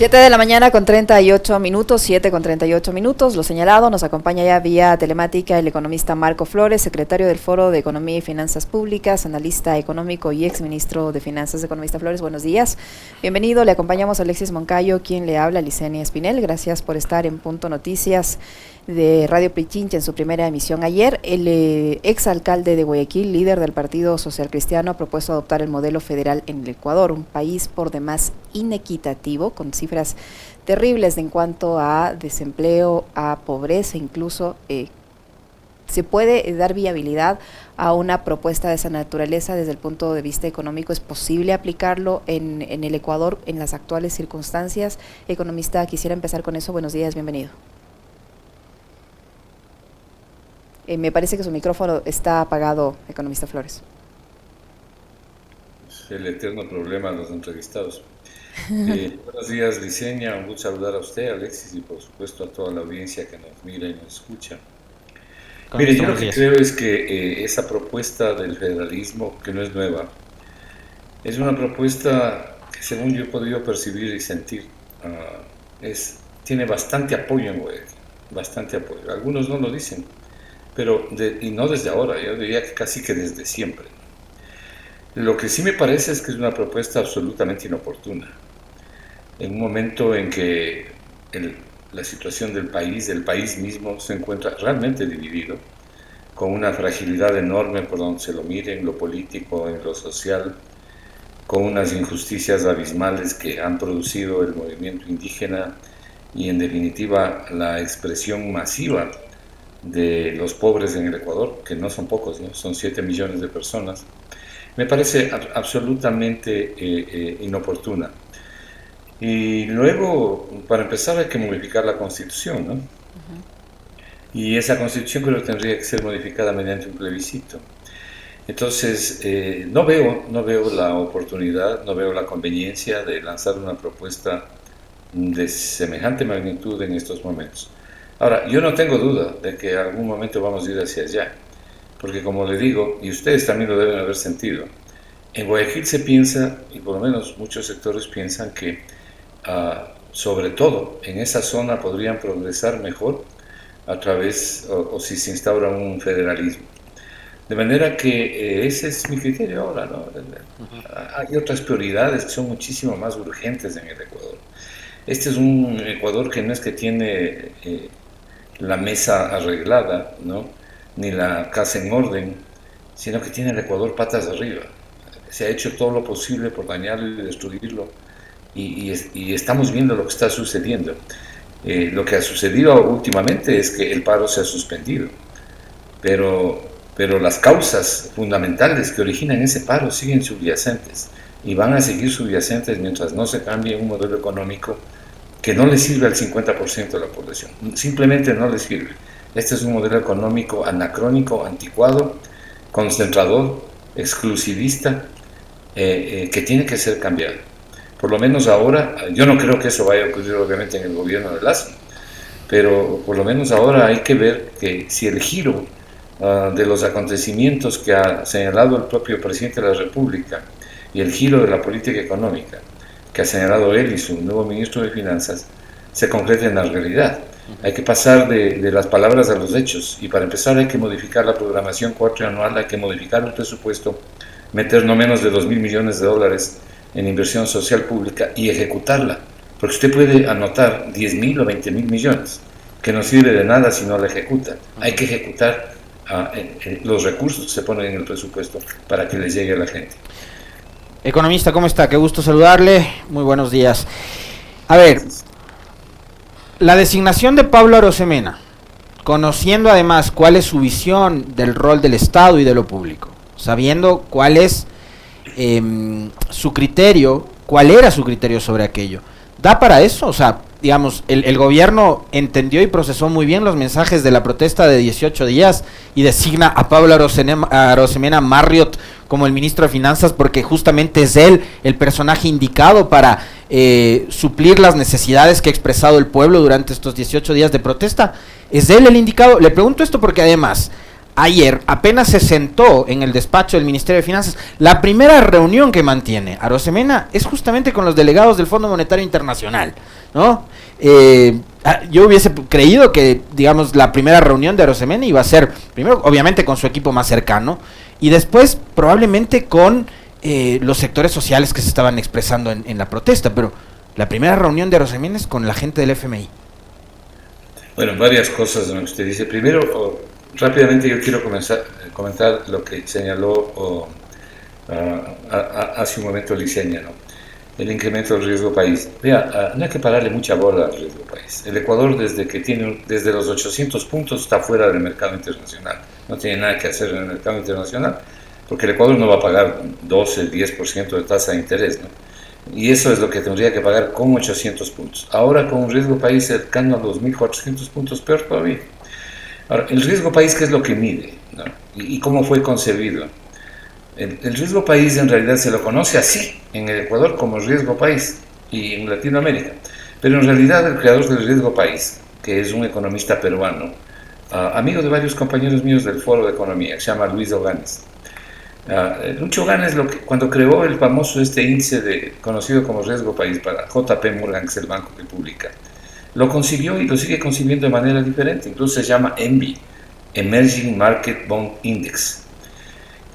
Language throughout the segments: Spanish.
7 de la mañana con 38 minutos, 7 con 38 minutos, lo señalado, nos acompaña ya vía telemática el economista Marco Flores, secretario del Foro de Economía y Finanzas Públicas, analista económico y exministro de Finanzas. Economista Flores, buenos días, bienvenido, le acompañamos a Alexis Moncayo, quien le habla, Licenia Espinel, gracias por estar en Punto Noticias de Radio Pichincha en su primera emisión. Ayer, el exalcalde de Guayaquil, líder del Partido Social Cristiano, ha propuesto adoptar el modelo federal en el Ecuador, un país por demás inequitativo, con cifras terribles en cuanto a desempleo, a pobreza, incluso se puede dar viabilidad a una propuesta de esa naturaleza desde el punto de vista económico. ¿Es posible aplicarlo en el Ecuador en las actuales circunstancias? Economista, quisiera empezar con eso. Buenos días, bienvenido. Me parece que su micrófono está apagado, economista Flores. El eterno problema de los entrevistados. Buenos días, Licenia, un gusto saludar a usted, Alexis, y por supuesto a toda la audiencia que nos mira y nos escucha. Mire, yo lo que creo es que esa propuesta del federalismo, que no es nueva, es una propuesta que, según yo he podido percibir y sentir, tiene bastante apoyo en Guayaquil, bastante apoyo. Algunos no lo dicen, pero y no desde ahora, yo diría que casi que desde siempre. Lo que sí me parece es que es una propuesta absolutamente inoportuna, en un momento en que la situación del país mismo, se encuentra realmente dividido, con una fragilidad enorme por donde se lo mire, en lo político, en lo social, con unas injusticias abismales que han producido el movimiento indígena y, en definitiva, la expresión masiva de los pobres en el Ecuador, que no son pocos, ¿no? Son 7 millones de personas. Me parece absolutamente inoportuna. Y luego, para empezar, hay que modificar la Constitución, ¿no? Y esa Constitución creo que tendría que ser modificada mediante un plebiscito. Entonces, no veo la oportunidad, no veo la conveniencia de lanzar una propuesta de semejante magnitud en estos momentos. Ahora, yo no tengo duda de que en algún momento vamos a ir hacia allá, porque, como le digo, y ustedes también lo deben haber sentido, en Guayaquil se piensa, y por lo menos muchos sectores piensan, que sobre todo en esa zona podrían progresar mejor a través, o si se instaura un federalismo. De manera que ese es mi criterio ahora, ¿no? Hay otras prioridades que son muchísimo más urgentes en el Ecuador. Este es un Ecuador que no es que tiene la mesa arreglada, ¿no? Ni la casa en orden, sino que tiene el Ecuador patas arriba. Se ha hecho todo lo posible por dañarlo y destruirlo, y estamos viendo lo que está sucediendo. Lo que ha sucedido últimamente es que el paro se ha suspendido, pero las causas fundamentales que originan ese paro siguen subyacentes y van a seguir subyacentes mientras no se cambie un modelo económico que no le sirve al 50% de la población. Simplemente no le sirve. Este es un modelo económico anacrónico, anticuado, concentrador, exclusivista, que tiene que ser cambiado. Por lo menos ahora, yo no creo que eso vaya a ocurrir obviamente en el gobierno de Lasso, pero por lo menos ahora hay que ver que si el giro de los acontecimientos que ha señalado el propio presidente de la República y el giro de la política económica que ha señalado él y su nuevo ministro de Finanzas se concreta en la realidad. Hay que pasar de las palabras a los hechos, y para empezar hay que modificar la programación cuatrianual, hay que modificar el presupuesto, meter no menos de 2.000 millones de dólares en inversión social pública y ejecutarla, porque usted puede anotar 10.000 o 20.000 millones, que no sirve de nada si no la ejecuta. Hay que ejecutar los recursos que se ponen en el presupuesto para que les llegue a la gente. Economista, ¿cómo está? Qué gusto saludarle, muy buenos días. A ver, la designación de Pablo Arosemena, conociendo además cuál es su visión del rol del Estado y de lo público, sabiendo cuál es su criterio, cuál era su criterio sobre aquello, ¿da para eso? O sea, digamos, el gobierno entendió y procesó muy bien los mensajes de la protesta de 18 días y designa a Pablo Arosemena Marriott como el ministro de Finanzas, porque justamente es él el personaje indicado para suplir las necesidades que ha expresado el pueblo durante estos 18 días de protesta. ¿Es él el indicado? Le pregunto esto porque además ayer apenas se sentó en el despacho del Ministerio de Finanzas. La primera reunión que mantiene Arosemena es justamente con los delegados del Fondo Monetario Internacional, ¿no? Yo hubiese creído que, digamos, la primera reunión de Arosemena iba a ser, primero, obviamente, con su equipo más cercano, y después, probablemente, con los sectores sociales que se estaban expresando en la protesta, pero la primera reunión de Arosemena es con la gente del FMI. Bueno, varias cosas en lo que usted dice. Primero, rápidamente yo quiero comentar lo que señaló hace un momento Liceña, ¿no? El incremento del riesgo país. Vea, no hay que pararle mucha bola al riesgo país. El Ecuador, desde los 800 puntos, está fuera del mercado internacional. No tiene nada que hacer en el mercado internacional, porque el Ecuador no va a pagar 12, 10% de tasa de interés, ¿no? Y eso es lo que tendría que pagar con 800 puntos. Ahora, con un riesgo país cercano a los 1.400 puntos, peor todavía. Ahora, el riesgo país, ¿qué es lo que mide, ¿no? ¿Y cómo fue concebido? El riesgo país en realidad se lo conoce así en el Ecuador como riesgo país y en Latinoamérica. Pero en realidad el creador del riesgo país, que es un economista peruano, amigo de varios compañeros míos del Foro de Economía, se llama Luis Oganes. Lucho Oganes, cuando creó el famoso índice conocido como riesgo país para JP Morgan, que es el banco que publica, lo concibió y lo sigue concibiendo de manera diferente. Incluso se llama EMBI, Emerging Market Bond Index.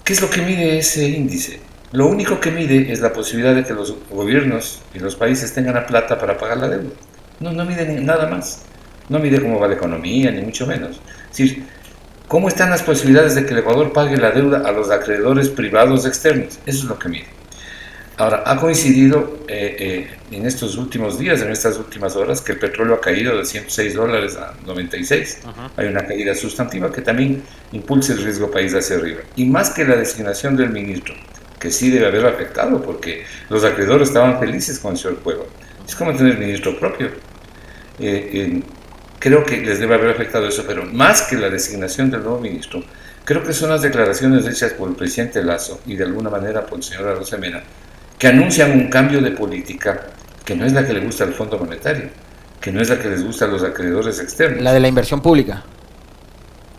¿Qué es lo que mide ese índice? Lo único que mide es la posibilidad de que los gobiernos y los países tengan la plata para pagar la deuda. No mide nada más. No mide cómo va la economía, ni mucho menos. Es decir, ¿cómo están las posibilidades de que el Ecuador pague la deuda a los acreedores privados externos? Eso es lo que mide. Ahora, ha coincidido en estos últimos días, en estas últimas horas, que el petróleo ha caído de $106 a 96. Hay una caída sustantiva que también impulsa el riesgo país hacia arriba. Y más que la designación del ministro, que sí debe haber afectado, porque los acreedores estaban felices con el señor Cueva. Es como tener ministro propio. Creo que les debe haber afectado eso, pero más que la designación del nuevo ministro, creo que son las declaraciones hechas por el presidente Lasso y de alguna manera por el señor Arosemena, que anuncian un cambio de política que no es la que le gusta al Fondo Monetario, que no es la que les gusta a los acreedores externos. La de la inversión pública.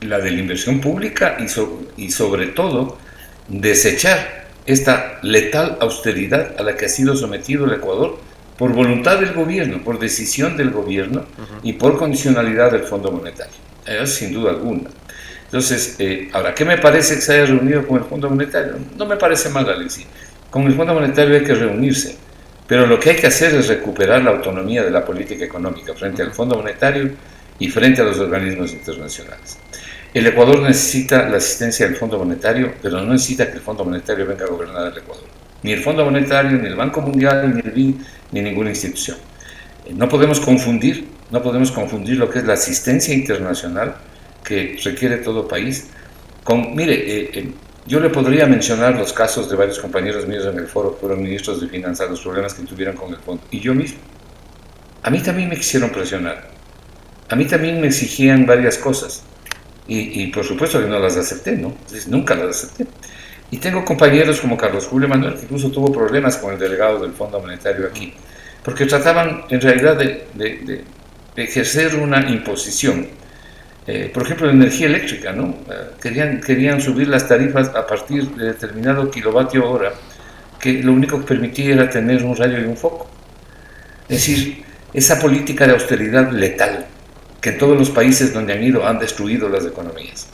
La de la inversión pública y sobre todo desechar esta letal austeridad a la que ha sido sometido el Ecuador por voluntad del gobierno, por decisión del gobierno y por condicionalidad del Fondo Monetario. Sin duda alguna. Entonces, ahora, ¿qué me parece que se haya reunido con el Fondo Monetario? No me parece mal, Alexis. Con el Fondo Monetario hay que reunirse, pero lo que hay que hacer es recuperar la autonomía de la política económica frente al Fondo Monetario y frente a los organismos internacionales. El Ecuador necesita la asistencia del Fondo Monetario, pero no necesita que el Fondo Monetario venga a gobernar el Ecuador. Ni el Fondo Monetario, ni el Banco Mundial, ni el BID, ni ninguna institución. No podemos confundir lo que es la asistencia internacional que requiere todo país con, yo le podría mencionar los casos de varios compañeros míos en el foro, fueron ministros de finanzas, los problemas que tuvieron con el fondo. Y yo mismo. A mí también me quisieron presionar. A mí también me exigían varias cosas. Y por supuesto que no las acepté, ¿no? Nunca las acepté. Y tengo compañeros como Carlos Julio Manuel, que incluso tuvo problemas con el delegado del Fondo Monetario aquí, porque trataban en realidad de ejercer una imposición. Por ejemplo, la energía eléctrica, ¿no? Querían subir las tarifas a partir de determinado kilovatio hora, que lo único que permitía era tener un rayo y un foco. Es decir, esa política de austeridad letal, que en todos los países donde han ido han destruido las economías.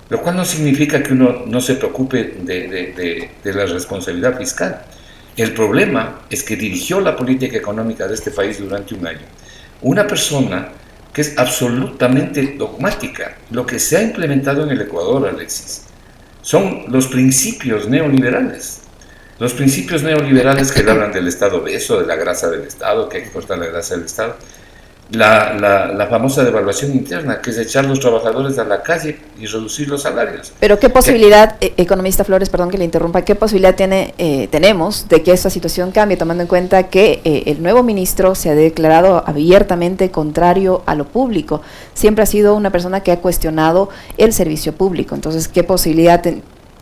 Lo cual no significa que uno no se preocupe de la responsabilidad fiscal. El problema es que dirigió la política económica de este país durante un año una persona que es absolutamente dogmática. Lo que se ha implementado en el Ecuador, Alexis, son los principios neoliberales. Los principios neoliberales que hablan del Estado obeso, de la grasa del Estado, que hay que cortar la grasa del Estado. La famosa devaluación interna, que es echar los trabajadores a la calle y reducir los salarios. Pero ¿qué posibilidad, economista Flores, perdón que le interrumpa, qué posibilidad tenemos de que esta situación cambie, tomando en cuenta que el nuevo ministro se ha declarado abiertamente contrario a lo público? Siempre ha sido una persona que ha cuestionado el servicio público. Entonces, ¿qué posibilidad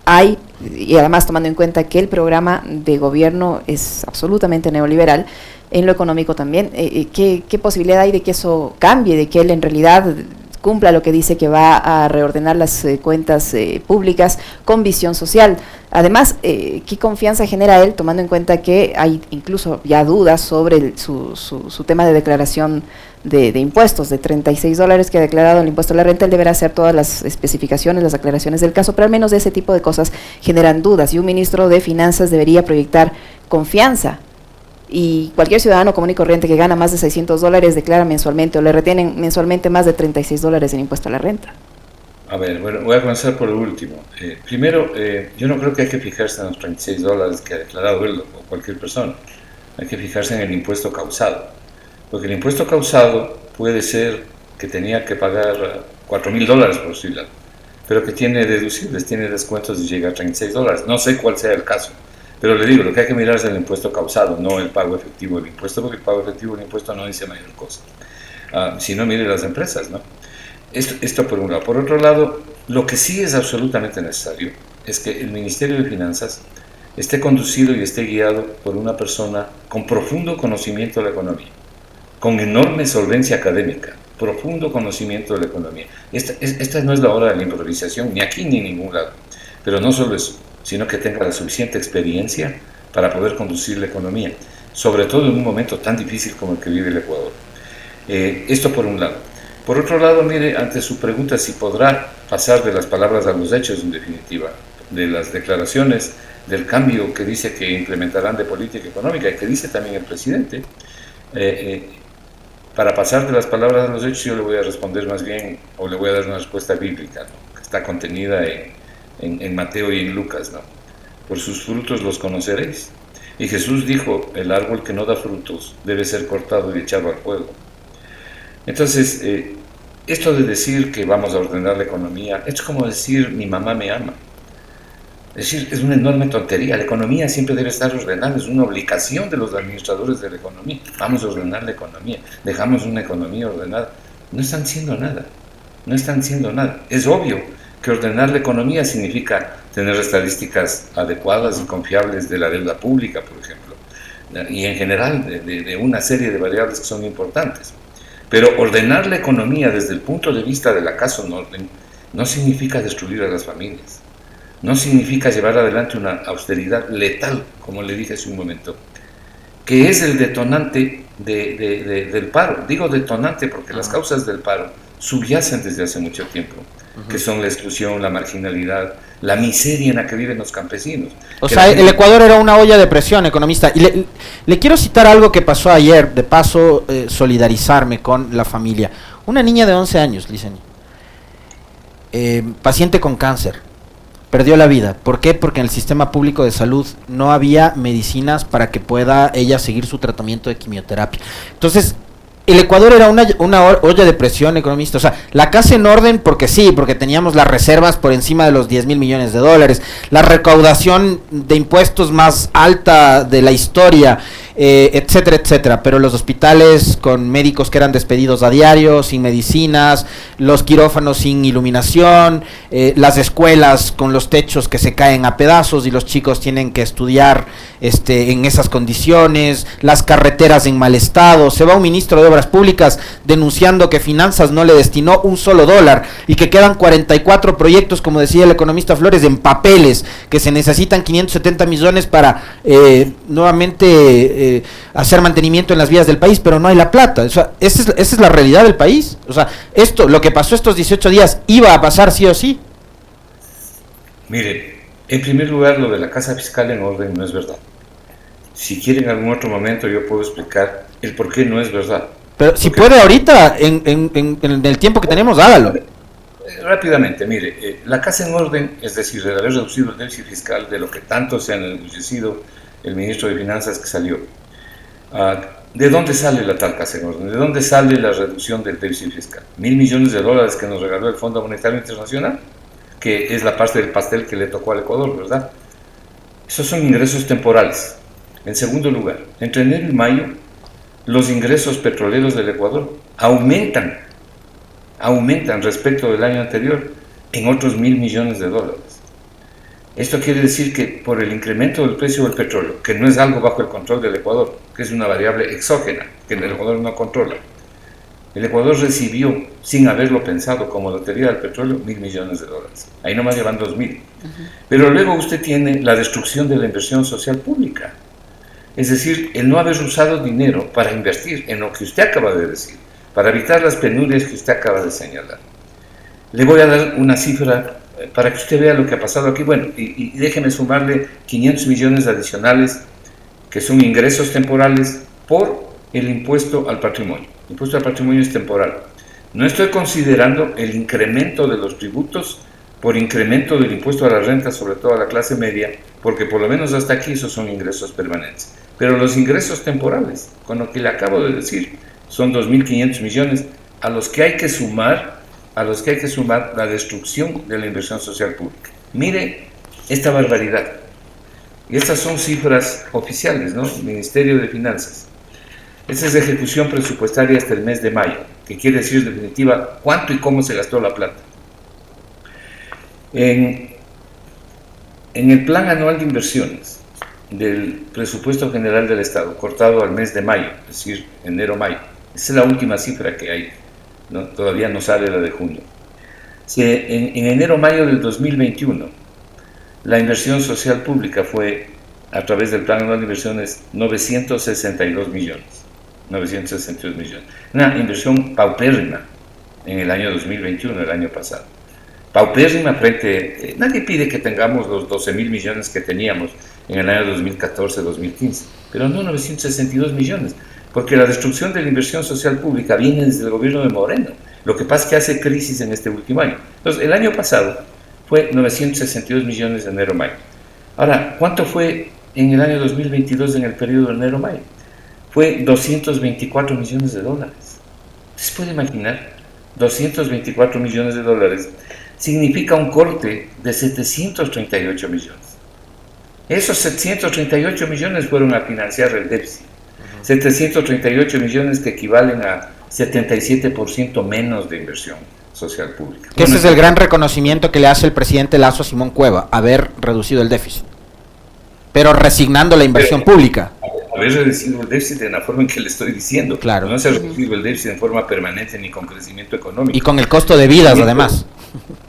hay? Y además tomando en cuenta que el programa de gobierno es absolutamente neoliberal, en lo económico también, ¿qué posibilidad hay de que eso cambie, de que él en realidad cumpla lo que dice, que va a reordenar las cuentas públicas con visión social. Además, ¿qué confianza genera él, tomando en cuenta que hay incluso ya dudas sobre su tema de declaración de impuestos, de $36 que ha declarado el impuesto a la renta? Él deberá hacer todas las especificaciones, las aclaraciones del caso, pero al menos de ese tipo de cosas generan dudas, y un ministro de Finanzas debería proyectar confianza. Y cualquier ciudadano común y corriente que gana más de $600 declara mensualmente, o le retienen mensualmente más de $36 en impuesto a la renta. A ver, bueno, voy a comenzar por lo último. Primero, yo no creo que hay que fijarse en los $36 que ha declarado él o cualquier persona. Hay que fijarse en el impuesto causado. Porque el impuesto causado puede ser que tenía que pagar $4,000 por decirlo, pero que tiene deducibles, tiene descuentos y llega a $36. No sé cuál sea el caso, pero le digo, lo que hay que mirar es el impuesto causado, no el pago efectivo del impuesto, porque el pago efectivo del impuesto no dice mayor cosa. Si no, mire las empresas, ¿no? Esto por un lado. Por otro lado, lo que sí es absolutamente necesario es que el Ministerio de Finanzas esté conducido y esté guiado por una persona con profundo conocimiento de la economía, con enorme solvencia académica, profundo conocimiento de la economía. Esta no es la hora de la improvisación, ni aquí ni en ningún lado. Pero no solo eso, sino que tenga la suficiente experiencia para poder conducir la economía, sobre todo en un momento tan difícil como el que vive el Ecuador. Esto por un lado. Por otro lado, mire, ante su pregunta si podrá pasar de las palabras a los hechos, en definitiva, de las declaraciones del cambio que dice que implementarán de política económica y que dice también el presidente, para pasar de las palabras a los hechos yo le voy a responder más bien, o le voy a dar una respuesta bíblica, ¿no?, que está contenida en Mateo y en Lucas, ¿no? Por sus frutos los conoceréis. Y Jesús dijo, el árbol que no da frutos debe ser cortado y echado al fuego. Entonces, esto de decir que vamos a ordenar la economía, es como decir mi mamá me ama. Es decir, es una enorme tontería. La economía siempre debe estar ordenada, es una obligación de los administradores de la economía. Vamos a ordenar la economía, dejamos una economía ordenada. No están haciendo nada, no están haciendo nada. Es obvio que ordenar la economía significa tener estadísticas adecuadas y confiables de la deuda pública, por ejemplo, y en general de una serie de variables que son importantes. Pero ordenar la economía desde el punto de vista de la casa en orden no significa destruir a las familias, no significa llevar adelante una austeridad letal, como le dije hace un momento, que es el detonante del paro. Digo detonante porque las causas del paro subyacen desde hace mucho tiempo, que son la exclusión, la marginalidad, la miseria en la que viven los campesinos. O sea, el Ecuador era una olla de presión, economista. Y le quiero citar algo que pasó ayer, de paso solidarizarme con la familia. Una niña de 11 años, Liceña, paciente con cáncer, perdió la vida. ¿Por qué? Porque en el sistema público de salud no había medicinas para que pueda ella seguir su tratamiento de quimioterapia. Entonces, el Ecuador era una olla de presión, economista. O sea, la casa en orden porque sí, porque teníamos las reservas por encima de los 10,000 millones de dólares, la recaudación de impuestos más alta de la historia, etcétera, etcétera. Pero los hospitales con médicos que eran despedidos a diario, sin medicinas, los quirófanos sin iluminación, las escuelas con los techos que se caen a pedazos y los chicos tienen que estudiar en esas condiciones, las carreteras en mal estado. Se va un ministro de Obras Públicas denunciando que Finanzas no le destinó un solo dólar y que quedan 44 proyectos, como decía el economista Flores, en papeles, que se necesitan 570 millones para nuevamente hacer mantenimiento en las vías del país, pero no hay la plata. O sea, esa es la realidad del país. O sea, lo que pasó estos 18 días iba a pasar sí o sí. Mire, en primer lugar, lo de la casa fiscal en orden no es verdad. Si quiere en algún otro momento yo puedo explicar el por qué no es verdad. Pero si puede ahorita, en el tiempo que tenemos, hágalo. Rápidamente, mire, la casa en orden, es decir, el haber reducido el déficit fiscal de lo que tanto se ha enorgullecido el ministro de Finanzas que salió. ¿De dónde sale la tal casa en orden? ¿De dónde sale la reducción del déficit fiscal? $1,000 millones que nos regaló el Fondo Monetario Internacional, que es la parte del pastel que le tocó al Ecuador, ¿verdad? Esos son ingresos temporales. En segundo lugar, entre enero y mayo, los ingresos petroleros del Ecuador aumentan respecto del año anterior en otros $1,000 millones. Esto quiere decir que por el incremento del precio del petróleo, que no es algo bajo el control del Ecuador, que es una variable exógena, que el Ecuador no controla, El Ecuador recibió, sin haberlo pensado, como lotería del petróleo, $1.000 millones. Ahí nomás llevan 2.000. Pero luego usted tiene la destrucción de la inversión social pública. Es decir, el no haber usado dinero para invertir en lo que usted acaba de decir, para evitar las penurias que usted acaba de señalar. Le voy a dar una cifra para que usted vea lo que ha pasado aquí. Bueno, y déjeme sumarle 500 millones adicionales, que son ingresos temporales por el impuesto al patrimonio. El impuesto al patrimonio es temporal. No estoy considerando el incremento de los tributos por incremento del impuesto a la renta, sobre todo a la clase media, porque por lo menos hasta aquí esos son ingresos permanentes. Pero los ingresos temporales, con lo que le acabo de decir, son 2.500 millones, a los que hay que sumar la destrucción de la inversión social pública. Mire esta barbaridad. Y estas son cifras oficiales, ¿no? Ministerio de Finanzas. Esta es de ejecución presupuestaria hasta el mes de mayo, que quiere decir, en definitiva, cuánto y cómo se gastó la plata. En el plan anual de inversiones del presupuesto general del Estado, cortado al mes de mayo, es decir, enero-mayo, esa es la última cifra que hay, ¿no? Todavía no sale la de junio. En enero-mayo del 2021, la inversión social pública fue, a través del plan anual de inversiones, 962 millones. Una inversión paupérrima en el año 2021, el año pasado. Paupérrima frente, nadie pide que tengamos los 12.000 millones que teníamos en el año 2014-2015, pero no 962 millones, porque la destrucción de la inversión social pública viene desde el gobierno de Moreno. Lo que pasa es que hace crisis en este último año. Entonces, el año pasado fue 962 millones de enero-mayo. Ahora, ¿cuánto fue en el año 2022 en el periodo de enero-mayo? Fue 224 millones de dólares. ¿Se puede imaginar? 224 millones de dólares significa un corte de 738 millones. Esos 738 millones fueron a financiar el déficit. 738 millones que equivalen a 77% menos de inversión social pública. Ese es el gran reconocimiento que le hace el presidente Lasso a Simón Cueva, haber reducido el déficit, pero resignando la inversión pública. Haber reducido el déficit de la forma en que le estoy diciendo. Claro. No se ha reducido el déficit en forma permanente ni con crecimiento económico. Y con el costo de vidas, además.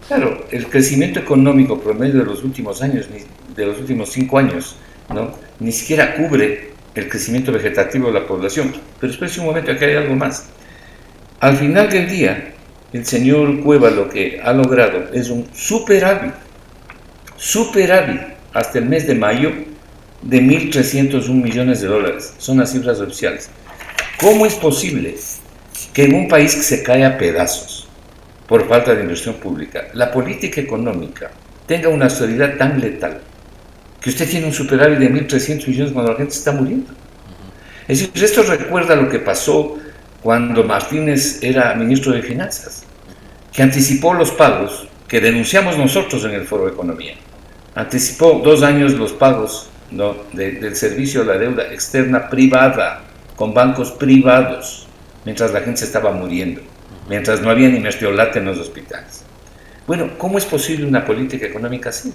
Claro, el crecimiento económico promedio de los últimos años, de los últimos 5 años, ¿no? Ni siquiera cubre el crecimiento vegetativo de la población. Pero espérese un momento, aquí hay algo más. Al final del día, el señor Cueva lo que ha logrado es un superávit hasta el mes de mayo de 1.301 millones de dólares. Son las cifras oficiales. ¿Cómo es posible que en un país que se cae a pedazos por falta de inversión pública, la política económica tenga una austeridad tan letal que usted tiene un superávit de 1.300 millones cuando la gente está muriendo? Es decir, esto recuerda lo que pasó cuando Martínez era ministro de Finanzas, que anticipó los pagos que denunciamos nosotros en el Foro de Economía. Anticipó 2 años los pagos, ¿no?, del servicio de la deuda externa privada, con bancos privados, mientras la gente se estaba muriendo, mientras no había ni mertiolate en los hospitales. Bueno, ¿cómo es posible una política económica así?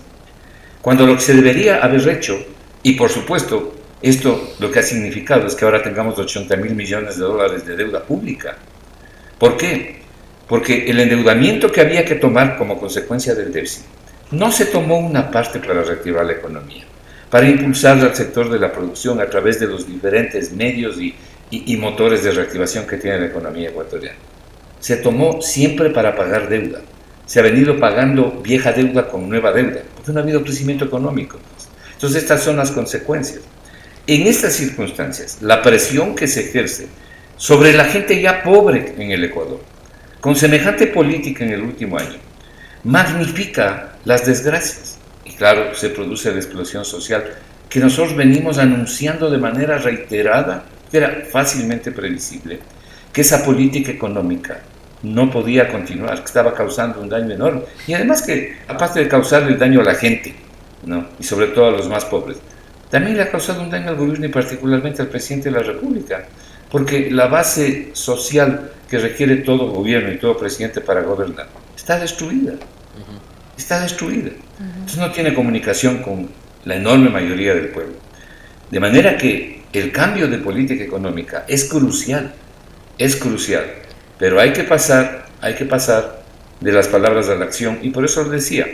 Cuando lo que se debería haber hecho, y por supuesto, esto lo que ha significado es que ahora tengamos 80.000 millones de dólares de deuda pública. ¿Por qué? Porque el endeudamiento que había que tomar como consecuencia del déficit, no se tomó una parte para reactivar la economía, para impulsar al sector de la producción a través de los diferentes medios y motores de reactivación que tiene la economía ecuatoriana. Se tomó siempre para pagar deuda. Se ha venido pagando vieja deuda con nueva deuda, porque no ha habido crecimiento económico. Entonces, estas son las consecuencias. En estas circunstancias, la presión que se ejerce sobre la gente ya pobre en el Ecuador, con semejante política en el último año, magnifica las desgracias. Y claro, se produce la explosión social que nosotros venimos anunciando de manera reiterada, que era fácilmente previsible, que esa política económica no podía continuar, que estaba causando un daño enorme. Y además que, aparte de causarle el daño a la gente, ¿no?, y sobre todo a los más pobres, también le ha causado un daño al gobierno y particularmente al presidente de la República, porque la base social que requiere todo gobierno y todo presidente para gobernar está destruida. Está destruida. Entonces no tiene comunicación con la enorme mayoría del pueblo. De manera que el cambio de política económica es crucial. Es crucial. pero hay que pasar de las palabras a la acción, y por eso les decía,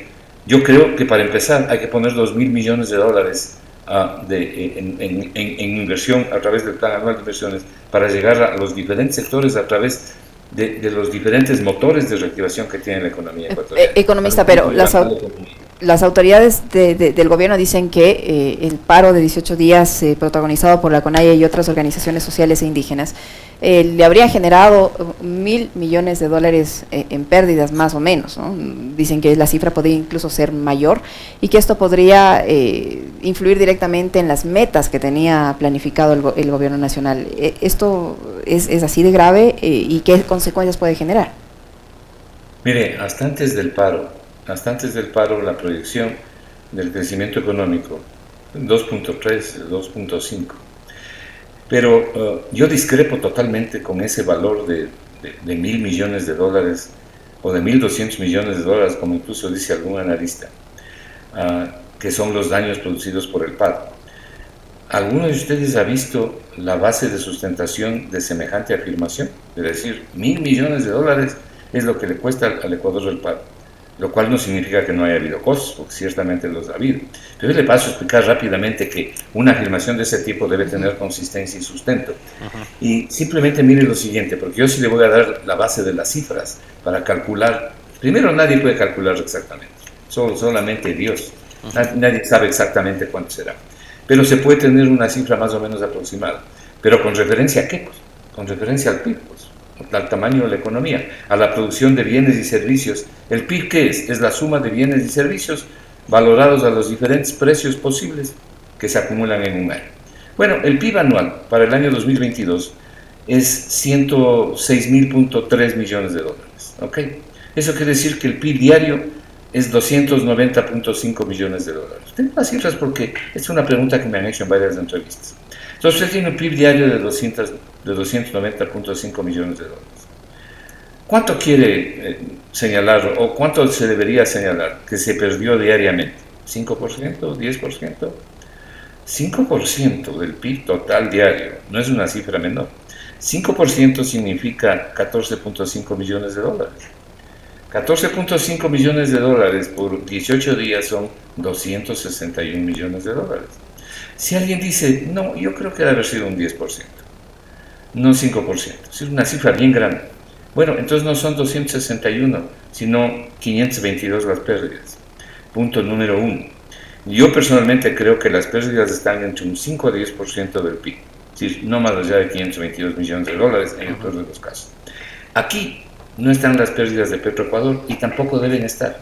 yo creo que para empezar hay que poner 2.000 millones de dólares en inversión a través del Plan Anual de Inversiones para llegar a los diferentes sectores a través de los diferentes motores de reactivación que tiene la economía ecuatoriana. Economista, pero las autoridades del gobierno dicen que el paro de 18 días protagonizado por la CONAIE y otras organizaciones sociales e indígenas le habría generado 1.000 millones de dólares en pérdidas más o menos, ¿no? Dicen que la cifra podría incluso ser mayor y que esto podría influir directamente en las metas que tenía planificado el gobierno nacional. ¿Esto es así de grave y qué consecuencias puede generar? Mire, hasta antes del paro, la proyección del crecimiento económico, 2.3, 2.5. Pero yo discrepo totalmente con ese valor de 1.000 millones de dólares o de 1.200 millones de dólares, como incluso dice algún analista, que son los daños producidos por el paro. ¿Alguno de ustedes ha visto la base de sustentación de semejante afirmación? Es decir, 1.000 millones de dólares es lo que le cuesta al Ecuador el paro, lo cual no significa que no haya habido costos, porque ciertamente los ha habido. Pero le paso a explicar rápidamente que una afirmación de ese tipo debe tener consistencia y sustento. Y simplemente mire lo siguiente, porque yo sí le voy a dar la base de las cifras para calcular. Primero, nadie puede calcular exactamente, solamente Dios. Nadie sabe exactamente cuánto será. Pero se puede tener una cifra más o menos aproximada. ¿Pero con referencia a qué? Pues, con referencia al PIB, pues, al tamaño de la economía, a la producción de bienes y servicios. ¿El PIB qué es? Es la suma de bienes y servicios valorados a los diferentes precios posibles que se acumulan en un año. Bueno, el PIB anual para el año 2022 es 106.3 millones de dólares. ¿Ok? Eso quiere decir que el PIB diario es 290.5 millones de dólares. Tengo las cifras porque es una pregunta que me han hecho en varias entrevistas. Entonces, usted tiene un PIB diario de 290.5 millones de dólares. ¿Cuánto quiere señalar o cuánto se debería señalar que se perdió diariamente? ¿5%? ¿10%? 5% del PIB total diario no es una cifra menor. 5% significa 14.5 millones de dólares. 14.5 millones de dólares por 18 días son 261 millones de dólares. Si alguien dice, no, yo creo que debe haber sido un 10%, no 5%, es una cifra bien grande. Bueno, entonces no son 261, sino 522 las pérdidas. Punto número 1. Yo personalmente creo que las pérdidas están entre un 5 a 10% del PIB, es decir, no más allá de 522 millones de dólares en el peor de los casos. Aquí no están las pérdidas de Petroecuador y tampoco deben estar.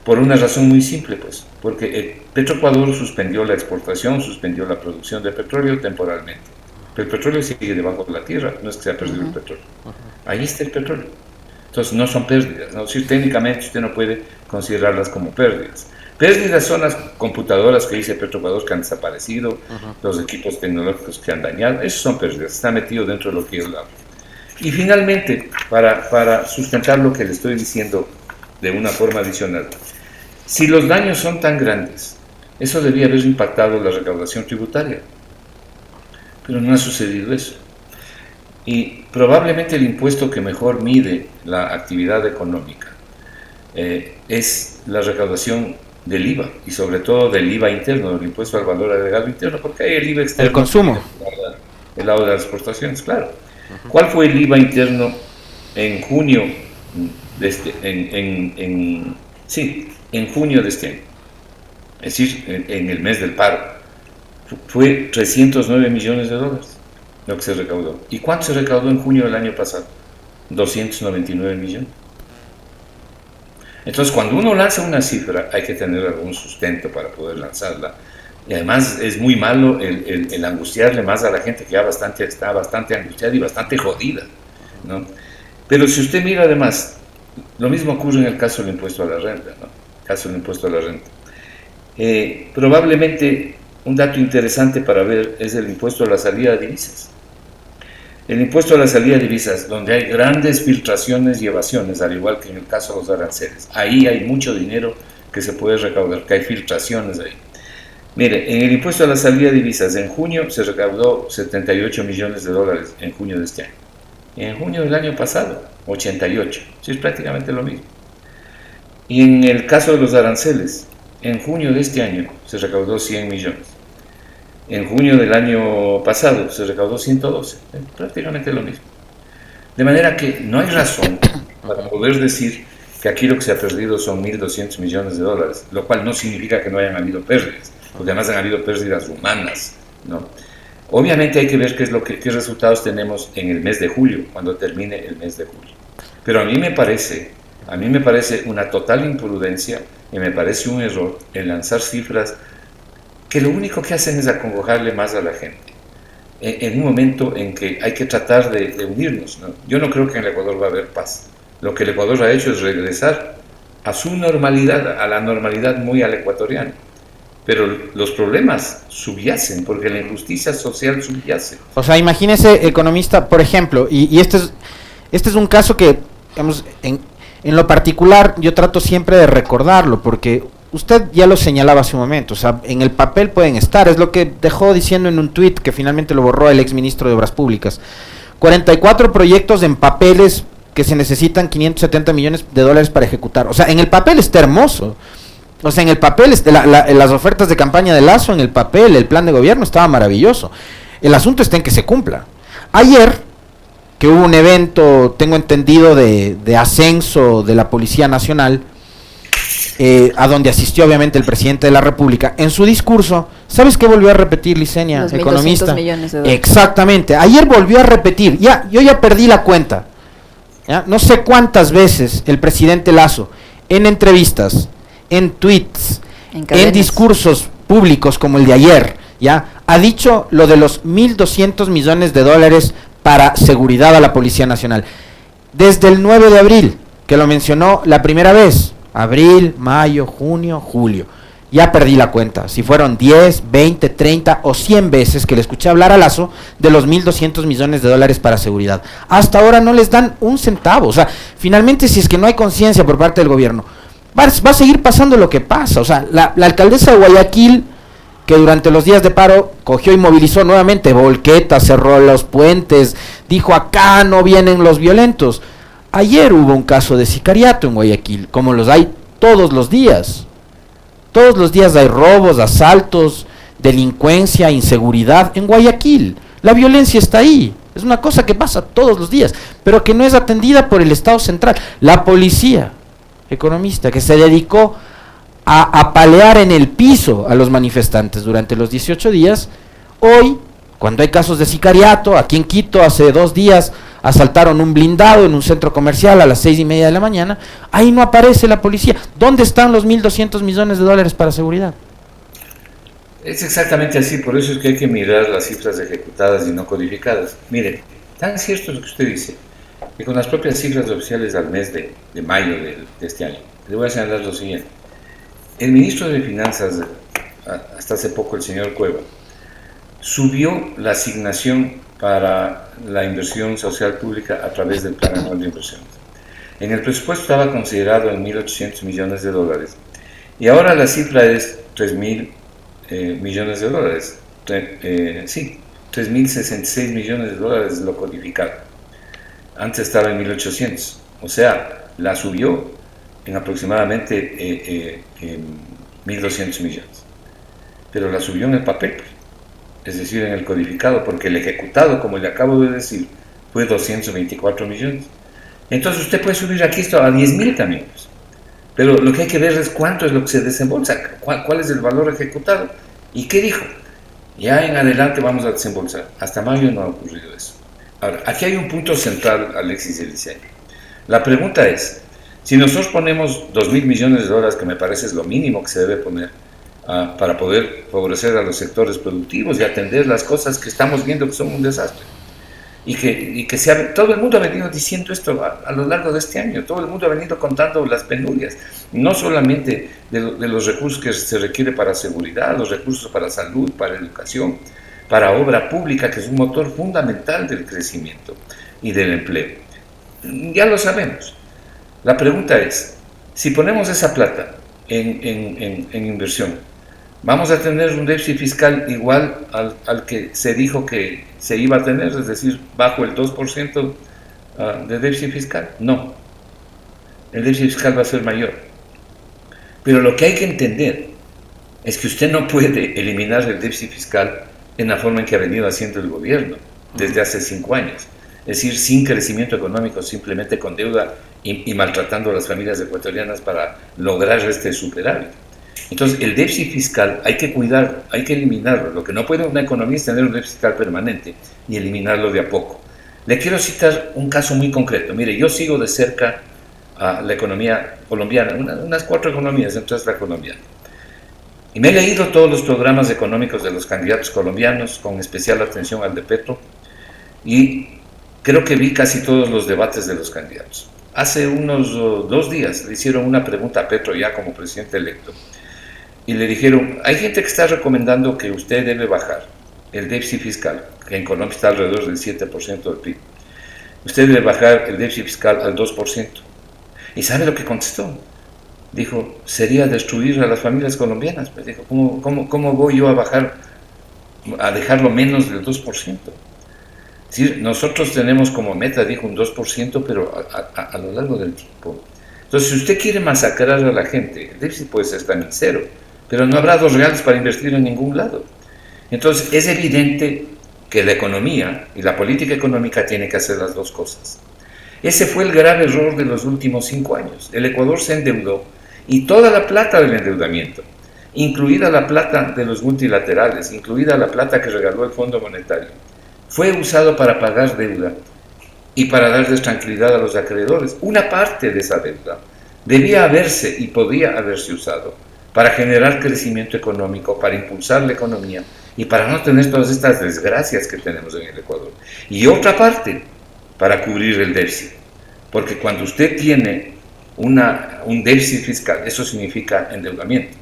Por una razón muy simple, pues, porque Petroecuador suspendió la exportación, suspendió la producción de petróleo temporalmente. Pero el petróleo sigue debajo de la tierra, no es que se ha perdido el petróleo. Ahí está el petróleo. Entonces no son pérdidas, ¿no? Si técnicamente usted no puede considerarlas como pérdidas. Pérdidas son las computadoras que dice Petroecuador que han desaparecido, los equipos tecnológicos que han dañado, esos son pérdidas, está metido dentro de lo que yo hablo. Y finalmente, para sustentar lo que le estoy diciendo de una forma adicional, si los daños son tan grandes, eso debía haber impactado la recaudación tributaria, pero no ha sucedido eso. Y probablemente el impuesto que mejor mide la actividad económica es la recaudación del IVA, y sobre todo del IVA interno, del impuesto al valor agregado interno, porque hay el IVA externo. El consumo. El lado de las exportaciones, claro. ¿Cuál fue el IVA interno en junio de en junio de este año? Es decir, en el mes del paro. Fue 309 millones de dólares lo que se recaudó. ¿Y cuánto se recaudó en junio del año pasado? 299 millones. Entonces, cuando uno lanza una cifra, hay que tener algún sustento para poder lanzarla. Y además es muy malo el angustiarle más a la gente que ya está bastante angustiada y bastante jodida, ¿no? Pero si usted mira además, lo mismo ocurre en el caso del impuesto a la renta, ¿no? Probablemente un dato interesante para ver es el impuesto a la salida de divisas. El impuesto a la salida de divisas, donde hay grandes filtraciones y evasiones, al igual que en el caso de los aranceles. Ahí hay mucho dinero que se puede recaudar, que hay filtraciones ahí. Mire, en el impuesto a la salida de divisas, en junio se recaudó 78 millones de dólares en junio de este año. En junio del año pasado, 88. Sí, es prácticamente lo mismo. Y en el caso de los aranceles, en junio de este año se recaudó 100 millones. En junio del año pasado se recaudó 112. Prácticamente lo mismo. De manera que no hay razón para poder decir que aquí lo que se ha perdido son 1.200 millones de dólares, lo cual no significa que no hayan habido pérdidas, porque además han habido pérdidas humanas, ¿no? Obviamente hay que ver qué resultados tenemos en el mes de julio, cuando termine el mes de julio. Pero a mí me parece una total imprudencia y me parece un error el lanzar cifras que lo único que hacen es acongojarle más a la gente, en un momento en que hay que tratar de unirnos, ¿no? Yo no creo que en el Ecuador va a haber paz. Lo que el Ecuador ha hecho es regresar a su normalidad, a la normalidad muy al ecuatoriano. Pero los problemas subyacen, porque la injusticia social subyace. O sea, imagínese, economista, por ejemplo, y este es un caso que, digamos, en lo particular yo trato siempre de recordarlo, porque usted ya lo señalaba hace un momento, o sea, en el papel pueden estar, es lo que dejó diciendo en un tuit que finalmente lo borró el exministro de Obras Públicas. 44 proyectos en papeles que se necesitan 570 millones de dólares para ejecutar. O sea, en el papel está hermoso. O sea, en el papel, las ofertas de campaña de Lasso, en el papel, el plan de gobierno estaba maravilloso. El asunto está en que se cumpla. Ayer, que hubo un evento, tengo entendido, de ascenso de la Policía Nacional, a donde asistió obviamente el presidente de la República, en su discurso, ¿sabes qué volvió a repetir, Licenia, los economista? Millones de dólares. Exactamente, ayer volvió a repetir, yo ya perdí la cuenta, ¿ya? No sé cuántas veces el presidente Lasso, en entrevistas, en tweets, en discursos públicos como el de ayer, ya ha dicho lo de los 1.200 millones de dólares para seguridad a la Policía Nacional. Desde el 9 de abril, que lo mencionó la primera vez, abril, mayo, junio, julio, ya perdí la cuenta, si fueron 10, 20, 30 o 100 veces que le escuché hablar a Lasso de los 1.200 millones de dólares para seguridad. Hasta ahora no les dan un centavo. O sea, finalmente, si es que no hay conciencia por parte del gobierno, va a seguir pasando lo que pasa. O sea, la alcaldesa de Guayaquil, que durante los días de paro cogió y movilizó nuevamente volquetas, cerró los puentes, dijo acá no vienen los violentos. Ayer hubo un caso de sicariato en Guayaquil, como los hay todos los días. Todos los días hay robos, asaltos, delincuencia, inseguridad en Guayaquil. La violencia está ahí. Es una cosa que pasa todos los días, pero que no es atendida por el Estado central. La policía, economista, que se dedicó a apalear en el piso a los manifestantes durante los 18 días, hoy, cuando hay casos de sicariato, aquí en Quito hace 2 días asaltaron un blindado en un centro comercial a las 6:30 de la mañana, ahí no aparece la policía. ¿Dónde están los 1.200 millones de dólares para seguridad? Es exactamente así, por eso es que hay que mirar las cifras ejecutadas y no codificadas. Mire, tan cierto es lo que usted dice, que con las propias cifras oficiales al mes de mayo de este año, le voy a señalar lo siguiente. El ministro de Finanzas, hasta hace poco el señor Cueva, subió la asignación para la inversión social pública a través del Plan Anual de Inversiones. En el presupuesto estaba considerado en 1.800 millones de dólares y ahora la cifra es 3.000 millones de dólares. 3.066 millones de dólares lo codificado. Antes estaba en 1.800, o sea, la subió en aproximadamente 1.200 millones. Pero la subió en el papel, es decir, en el codificado, porque el ejecutado, como le acabo de decir, fue 224 millones. Entonces usted puede subir aquí esto a 10.000 también. Pero lo que hay que ver es cuánto es lo que se desembolsa, cuál es el valor ejecutado. ¿Y qué dijo? Ya en adelante vamos a desembolsar. Hasta mayo no ha ocurrido eso. Ahora, aquí hay un punto central, Alexis y Licenia. La pregunta es, si nosotros ponemos 2.000 millones de dólares, que me parece es lo mínimo que se debe poner, para poder favorecer a los sectores productivos y atender las cosas que estamos viendo que son un desastre. Y que todo el mundo ha venido diciendo esto a lo largo de este año, todo el mundo ha venido contando las penurias, no solamente de los recursos que se requiere para seguridad, los recursos para salud, para educación, para obra pública, que es un motor fundamental del crecimiento y del empleo. Ya lo sabemos. La pregunta es, si ponemos esa plata en inversión, ¿vamos a tener un déficit fiscal igual al que se dijo que se iba a tener, es decir, bajo el 2% de déficit fiscal. No, el déficit fiscal va a ser mayor. Pero lo que hay que entender es que usted no puede eliminar el déficit fiscal en la forma en que ha venido haciendo el gobierno desde hace 5 años. Es decir, sin crecimiento económico, simplemente con deuda y maltratando a las familias ecuatorianas para lograr este superávit. Entonces, el déficit fiscal hay que cuidarlo, hay que eliminarlo. Lo que no puede una economía es tener un déficit fiscal permanente y eliminarlo de a poco. Le quiero citar un caso muy concreto. Mire, yo sigo de cerca a la economía colombiana, unas 4 economías, entre la colombiana. Y me he leído todos los programas económicos de los candidatos colombianos, con especial atención al de Petro, y creo que vi casi todos los debates de los candidatos. Hace unos 2 días le hicieron una pregunta a Petro ya como presidente electo, y le dijeron, hay gente que está recomendando que usted debe bajar el déficit fiscal, que en Colombia está alrededor del 7% del PIB. Usted debe bajar el déficit fiscal al 2%. ¿Y sabe lo que contestó? Dijo, sería destruir a las familias colombianas. Pues dijo, ¿cómo voy yo a dejarlo menos del 2%? Es decir, nosotros tenemos como meta, dijo, un 2%, pero a lo largo del tiempo. Entonces, si usted quiere masacrar a la gente, el déficit puede ser también cero, pero no habrá $2 para invertir en ningún lado. Entonces, es evidente que la economía y la política económica tienen que hacer las dos cosas. Ese fue el grave error de los últimos 5 años. El Ecuador se endeudó y toda la plata del endeudamiento, incluida la plata de los multilaterales, incluida la plata que regaló el Fondo Monetario, fue usado para pagar deuda y para darles tranquilidad a los acreedores. Una parte de esa deuda debía haberse y podía haberse usado para generar crecimiento económico, para impulsar la economía y para no tener todas estas desgracias que tenemos en el Ecuador. Y otra parte para cubrir el déficit, porque cuando usted tiene un déficit fiscal, eso significa endeudamiento.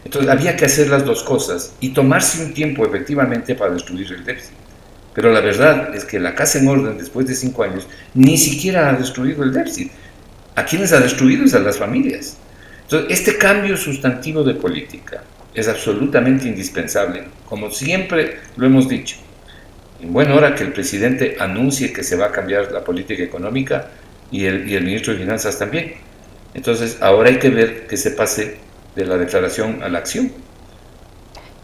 Entonces había que hacer las dos cosas y tomarse un tiempo efectivamente para destruir el déficit. Pero la verdad es que la Casa en Orden, después de 5 años, ni siquiera ha destruido el déficit. ¿A quiénes ha destruido? Es a las familias. Entonces, este cambio sustantivo de política es absolutamente indispensable, como siempre lo hemos dicho. En buena hora que el presidente anuncie que se va a cambiar la política económica y el ministro de Finanzas también. Entonces, ahora hay que ver que se pase de la declaración a la acción.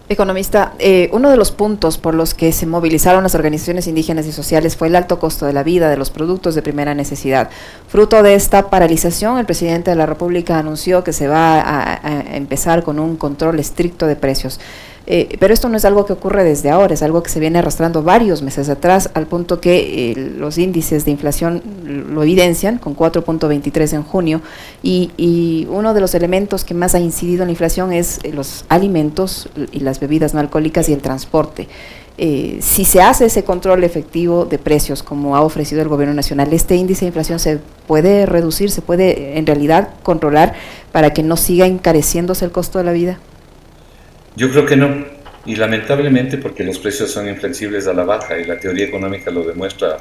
Economista, uno de los puntos por los que se movilizaron las organizaciones indígenas y sociales fue el alto costo de la vida de los productos de primera necesidad. Fruto de esta paralización, el presidente de la República anunció que se va a empezar con un control estricto de precios. Pero esto no es algo que ocurre desde ahora, es algo que se viene arrastrando varios meses atrás, al punto que los índices de inflación lo evidencian, con 4.23 en junio, y uno de los elementos que más ha incidido en la inflación es los alimentos y las bebidas no alcohólicas y el transporte. Si se hace ese control efectivo de precios, como ha ofrecido el gobierno nacional, ¿este índice de inflación se puede reducir, se puede en realidad controlar para que no siga encareciéndose el costo de la vida? Yo creo que no, y lamentablemente porque los precios son inflexibles a la baja y la teoría económica lo demuestra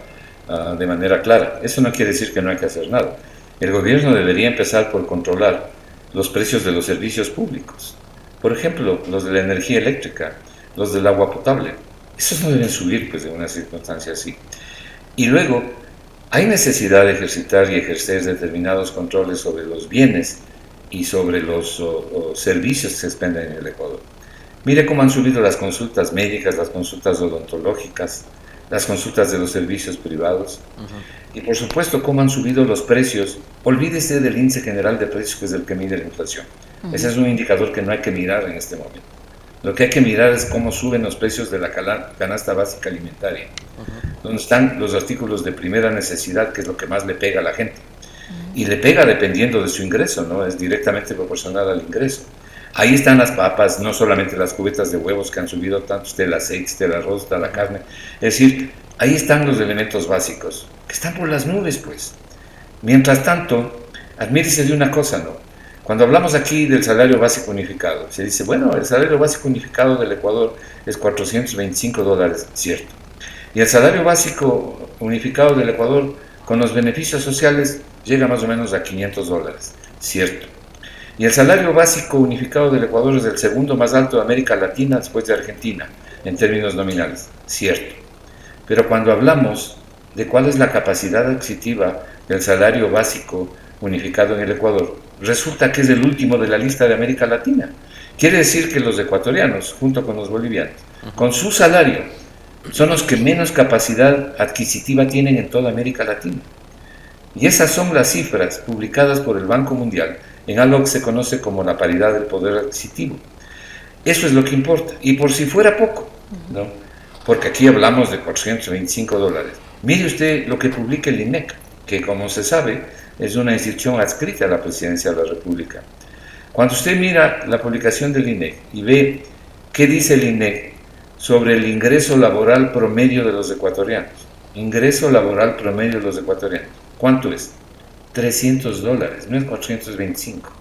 de manera clara. Eso no quiere decir que no hay que hacer nada. El gobierno debería empezar por controlar los precios de los servicios públicos. Por ejemplo, los de la energía eléctrica, los del agua potable. Esos no deben subir pues, en una circunstancia así. Y luego, hay necesidad de ejercitar y ejercer determinados controles sobre los bienes y sobre los servicios que se expenden en el Ecuador. Mire cómo han subido las consultas médicas, las consultas odontológicas, las consultas de los servicios privados. Y por supuesto cómo han subido los precios. Olvídese del índice general de precios, que es el que mide la inflación. Ese es un indicador que no hay que mirar en este momento. Lo que hay que mirar es cómo suben los precios de la canasta básica alimentaria, donde están los artículos de primera necesidad, que es lo que más le pega a la gente. Y le pega dependiendo de su ingreso, ¿no? Es directamente proporcional al ingreso. Ahí están las papas, no solamente las cubetas de huevos que han subido tanto, está el aceite, está el arroz, está la carne. Es decir, ahí están los elementos básicos, que están por las nubes, pues. Mientras tanto, admírese de una cosa, ¿no? Cuando hablamos aquí del salario básico unificado, se dice, bueno, el salario básico unificado del Ecuador es $425, cierto. Y el salario básico unificado del Ecuador, con los beneficios sociales, llega más o menos a $500, cierto. Y el salario básico unificado del Ecuador es el segundo más alto de América Latina después de Argentina, en términos nominales, cierto. Pero cuando hablamos de cuál es la capacidad adquisitiva del salario básico unificado en el Ecuador, resulta que es el último de la lista de América Latina. Quiere decir que los ecuatorianos, junto con los bolivianos, con su salario, son los que menos capacidad adquisitiva tienen en toda América Latina. Y esas son las cifras publicadas por el Banco Mundial en algo que se conoce como la paridad del poder adquisitivo. Eso es lo que importa. Y por si fuera poco, ¿no? Porque aquí hablamos de $425. Mire usted lo que publica el INEC, que como se sabe es una institución adscrita a la Presidencia de la República. Cuando usted mira la publicación del INEC y ve qué dice el INEC sobre el ingreso laboral promedio de los ecuatorianos, ingreso laboral promedio de los ecuatorianos, ¿cuánto es? $300, no es 425,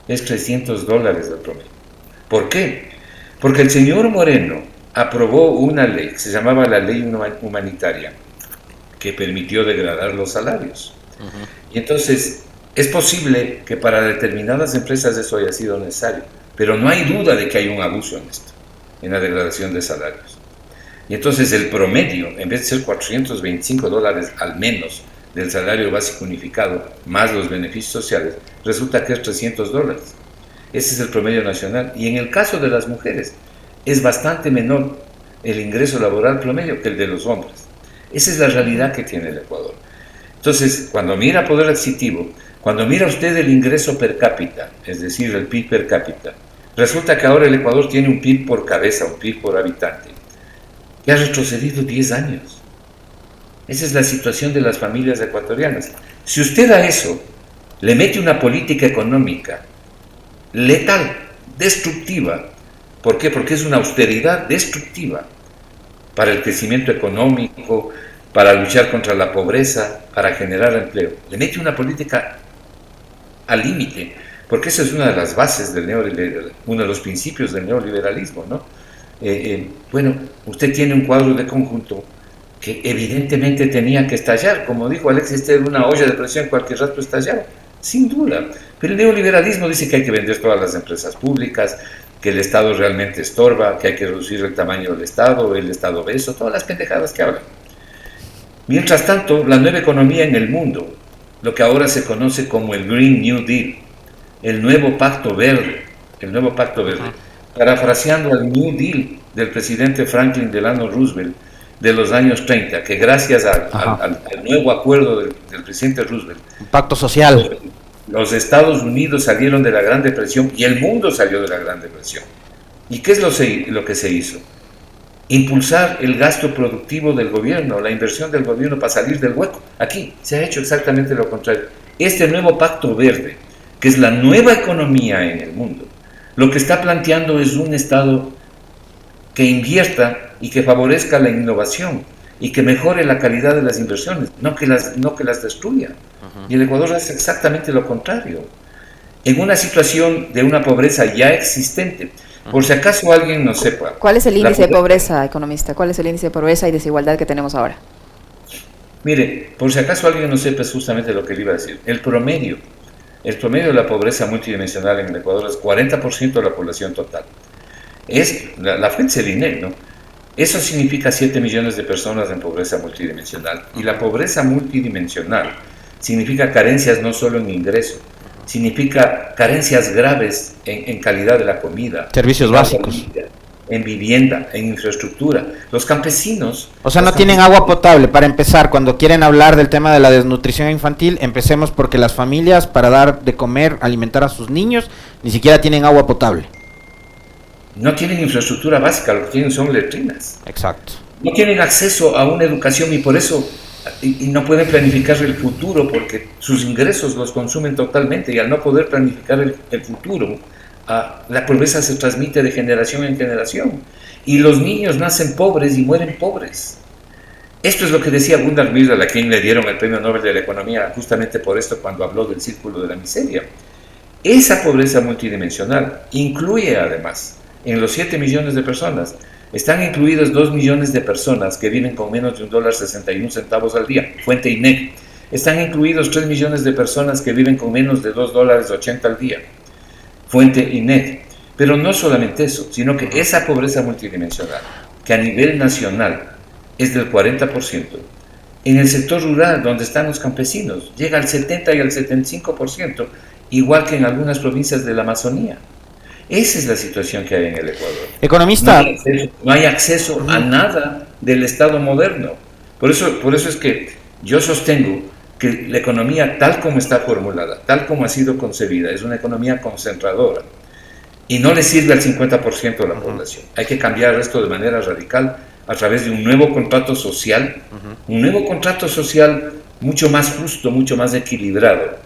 es $300 el promedio. ¿Por qué? Porque el señor Moreno aprobó una ley que se llamaba la Ley Humanitaria, que permitió degradar los salarios. Y entonces es posible que para determinadas empresas eso haya sido necesario, pero no hay duda de que hay un abuso en esto, en la degradación de salarios. Y entonces el promedio, en vez de ser $425 al menos del salario básico unificado, más los beneficios sociales, resulta que es $300. Ese es el promedio nacional. Y en el caso de las mujeres, es bastante menor el ingreso laboral promedio que el de los hombres. Esa es la realidad que tiene el Ecuador. Entonces, cuando mira poder adquisitivo, cuando mira usted el ingreso per cápita, es decir, el PIB per cápita, resulta que ahora el Ecuador tiene un PIB por cabeza, un PIB por habitante, que ha retrocedido 10 años. Esa es la situación de las familias ecuatorianas. Si usted a eso le mete una política económica letal, destructiva, ¿por qué? Porque es una austeridad destructiva para el crecimiento económico, para luchar contra la pobreza, para generar empleo. Le mete una política al límite, porque esa es una de las bases del neoliberalismo, uno de los principios del neoliberalismo, ¿no? Bueno, usted tiene un cuadro de conjunto que evidentemente tenía que estallar, como dijo Alexis, esta era una olla de presión, cualquier rato estallaba, sin duda. Pero el neoliberalismo dice que hay que vender todas las empresas públicas, que el Estado realmente estorba, que hay que reducir el tamaño del Estado, el Estado obeso, todas las pendejadas que hablan. Mientras tanto, la nueva economía en el mundo, lo que ahora se conoce como el Green New Deal, el nuevo pacto verde, parafraseando al New Deal del presidente Franklin Delano Roosevelt de los años 30, que gracias al nuevo acuerdo del presidente Roosevelt, un pacto social, los Estados Unidos salieron de la Gran Depresión y el mundo salió de la Gran Depresión. ¿Y qué es lo que se hizo? Impulsar el gasto productivo del gobierno, la inversión del gobierno para salir del hueco. Aquí se ha hecho exactamente lo contrario. Este nuevo pacto verde, que es la nueva economía en el mundo, lo que está planteando es un Estado que invierta y que favorezca la innovación y que mejore la calidad de las inversiones, no que las destruya. Y el Ecuador hace exactamente lo contrario. En una situación de una pobreza ya existente, por si acaso alguien no sepa. ¿Cuál es el índice de pobreza, economista? ¿Cuál es el índice de pobreza y desigualdad que tenemos ahora? Mire, por si acaso alguien no sepa, es justamente lo que le iba a decir. El promedio de la pobreza multidimensional en el Ecuador es 40% de la población total. Es la fuente del INEC, ¿no? Eso significa 7 millones de personas en pobreza multidimensional. Y la pobreza multidimensional significa carencias no solo en ingreso, significa carencias graves en calidad de la comida, servicios básicos, en vivienda, en infraestructura. Los campesinos... O sea, no tienen agua potable. Para empezar, cuando quieren hablar del tema de la desnutrición infantil, empecemos porque las familias, para dar de comer, alimentar a sus niños, ni siquiera tienen agua potable. No tienen infraestructura básica, lo que tienen son letrinas. Exacto. No tienen acceso a una educación y por eso y no pueden planificar el futuro porque sus ingresos los consumen totalmente y al no poder planificar el futuro, la pobreza se transmite de generación en generación y los niños nacen pobres y mueren pobres. Esto es lo que decía Gunnar Myrdal, a quien le dieron el Premio Nobel de la Economía justamente por esto cuando habló del círculo de la miseria. Esa pobreza multidimensional incluye además en los 7 millones de personas están incluidas 2 millones de personas que viven con menos de $1.61 al día, fuente INEC. Están incluidos 3 millones de personas que viven con menos de $2.80 al día, fuente INEC. Pero no solamente eso, sino que esa pobreza multidimensional, que a nivel nacional es del 40%, en el sector rural, donde están los campesinos. Llega al 70 y al 75%, igual que en algunas provincias de la Amazonía. Esa es la situación que hay en el Ecuador. Economista. No hay acceso a nada del Estado moderno. Por eso es que yo sostengo que la economía tal como está formulada, tal como ha sido concebida, es una economía concentradora y no le sirve al 50% de la población. Hay que cambiar esto de manera radical a través de un nuevo contrato social, un nuevo contrato social mucho más justo, mucho más equilibrado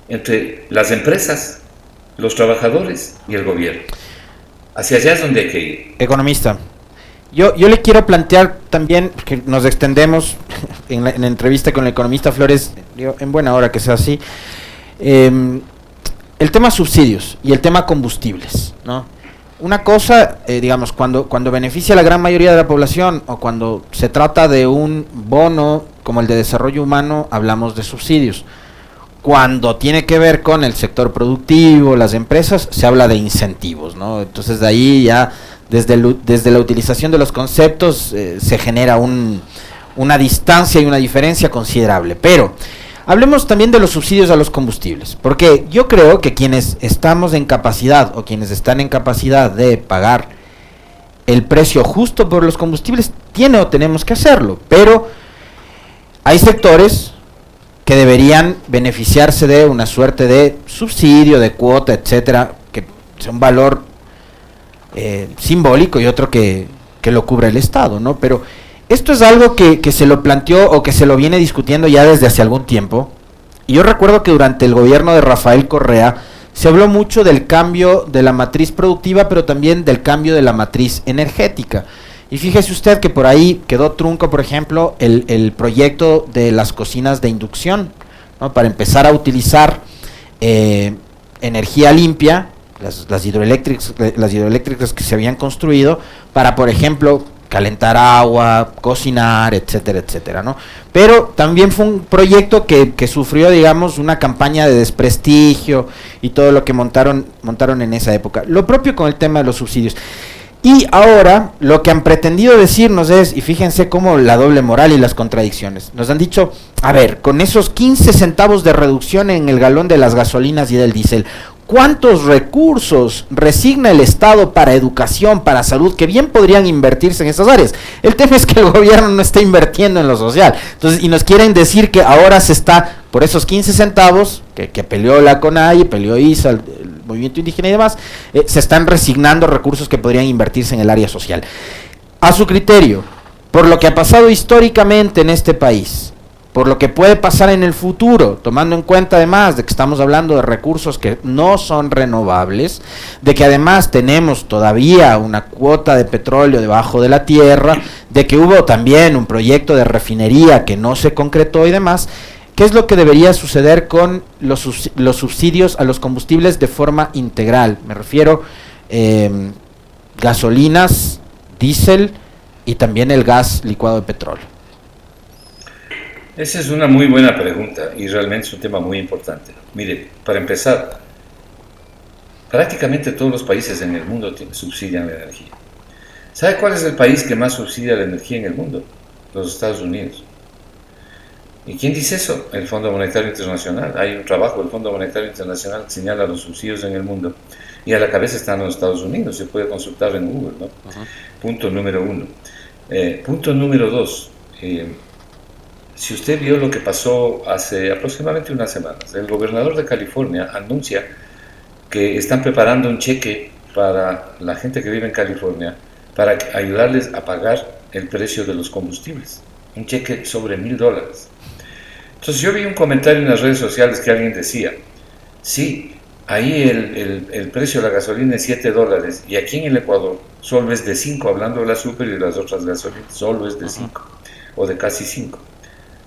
entre las empresas, los trabajadores y el gobierno. Hacia allá es donde hay que ir. Economista, yo le quiero plantear también, que nos extendemos en la entrevista con el economista Flores, en buena hora que sea así, el tema subsidios y el tema combustibles, ¿no? Una cosa, digamos, cuando beneficia a la gran mayoría de la población o cuando se trata de un bono como el de desarrollo humano, hablamos de subsidios. Cuando tiene que ver con el sector productivo, las empresas, se habla de incentivos, ¿no? Entonces de ahí ya, desde la utilización de los conceptos, se genera una distancia y una diferencia considerable. Pero hablemos también de los subsidios a los combustibles, porque yo creo que quienes estamos en capacidad o quienes están en capacidad de pagar el precio justo por los combustibles, tenemos que hacerlo, pero hay sectores que deberían beneficiarse de una suerte de subsidio, de cuota, etcétera, que es un valor simbólico y otro que lo cubre el Estado, ¿no? Pero esto es algo que se lo planteó o que se lo viene discutiendo ya desde hace algún tiempo. Y yo recuerdo que durante el gobierno de Rafael Correa se habló mucho del cambio de la matriz productiva, pero también del cambio de la matriz energética. Y fíjese usted que por ahí quedó trunco, por ejemplo, el proyecto de las cocinas de inducción, ¿no? Para empezar a utilizar energía limpia, las hidroeléctricas que se habían construido, para, por ejemplo, calentar agua, cocinar, etcétera, etcétera, ¿no? Pero también fue un proyecto que sufrió, digamos, una campaña de desprestigio y todo lo que montaron en esa época. Lo propio con el tema de los subsidios. Y ahora lo que han pretendido decirnos es, y fíjense cómo la doble moral y las contradicciones, nos han dicho, a ver, con esos 15 centavos de reducción en el galón de las gasolinas y del diésel, ¿cuántos recursos resigna el Estado para educación, para salud, que bien podrían invertirse en esas áreas? El tema es que el gobierno no está invirtiendo en lo social. Entonces, y nos quieren decir que ahora se está, por esos 15 centavos, que peleó la CONAIE, peleó ISA, el movimiento indígena y demás, se están resignando recursos que podrían invertirse en el área social. A su criterio, por lo que ha pasado históricamente en este país, por lo que puede pasar en el futuro, tomando en cuenta además de que estamos hablando de recursos que no son renovables, de que además tenemos todavía una cuota de petróleo debajo de la tierra, de que hubo también un proyecto de refinería que no se concretó y demás, ¿qué es lo que debería suceder con los subsidios a los combustibles de forma integral? Me refiero gasolinas, diésel y también el gas licuado de petróleo. Esa es una muy buena pregunta y realmente es un tema muy importante. Mire, para empezar, prácticamente todos los países en el mundo subsidian la energía. ¿Sabe cuál es el país que más subsidia la energía en el mundo? Los Estados Unidos. ¿Y quién dice eso? El Fondo Monetario Internacional. Hay un trabajo del Fondo Monetario Internacional que señala los subsidios en el mundo y a la cabeza están los Estados Unidos. Se puede consultar en Google, ¿no? Punto número uno. Punto número dos. Si usted vio lo que pasó hace aproximadamente unas semanas, el gobernador de California anuncia que están preparando un cheque para la gente que vive en California para ayudarles a pagar el precio de los combustibles. Un cheque sobre $1,000. Entonces yo vi un comentario en las redes sociales que alguien decía, sí, ahí el precio de la gasolina es $7 y aquí en el Ecuador solo es de 5, hablando de la super y de las otras gasolinas, solo es de 5 o de casi 5.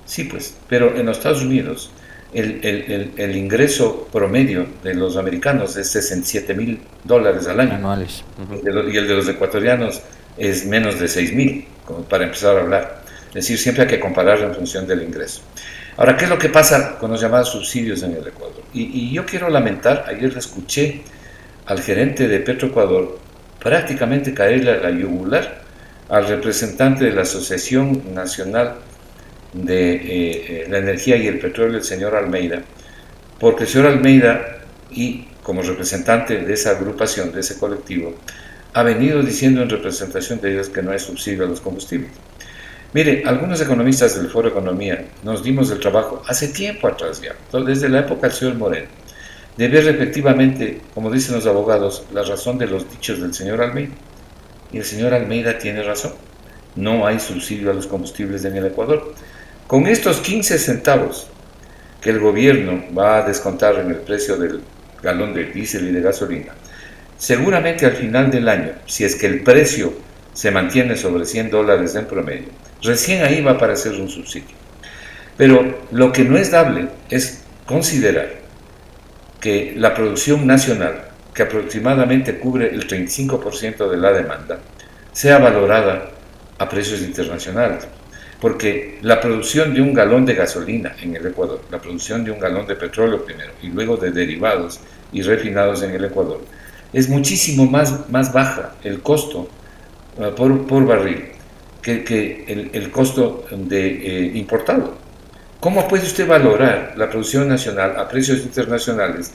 Sí, pues, pero en los Estados Unidos el ingreso promedio de los americanos es $67,000 al año. Anuales. Y el de los ecuatorianos es menos de 6,000, como para empezar a hablar. Es decir, siempre hay que comparar en función del ingreso. Ahora, ¿qué es lo que pasa con los llamados subsidios en el Ecuador? Y yo quiero lamentar, ayer escuché al gerente de Petroecuador prácticamente caerle a la yugular al representante de la Asociación Nacional de la energía y el petróleo, el señor Almeida, porque el señor Almeida, y como representante de esa agrupación, de ese colectivo, ha venido diciendo en representación de ellos que no hay subsidio a los combustibles. Mire, algunos economistas del Foro Economía nos dimos el trabajo hace tiempo atrás ya, desde la época del señor Moreno, de ver efectivamente, como dicen los abogados, la razón de los dichos del señor Almeida. Y el señor Almeida tiene razón. No hay subsidio a los combustibles en el Ecuador. Con estos 15 centavos que el gobierno va a descontar en el precio del galón de diésel y de gasolina, seguramente al final del año, si es que el precio se mantiene sobre $100 en promedio, recién ahí va a aparecer un subsidio. Pero lo que no es dable es considerar que la producción nacional, que aproximadamente cubre el 35% de la demanda, sea valorada a precios internacionales. Porque la producción de un galón de gasolina en el Ecuador, la producción de un galón de petróleo primero y luego de derivados y refinados en el Ecuador, es muchísimo más baja el costo por barril que el costo de importado. ¿Cómo puede usted valorar la producción nacional a precios internacionales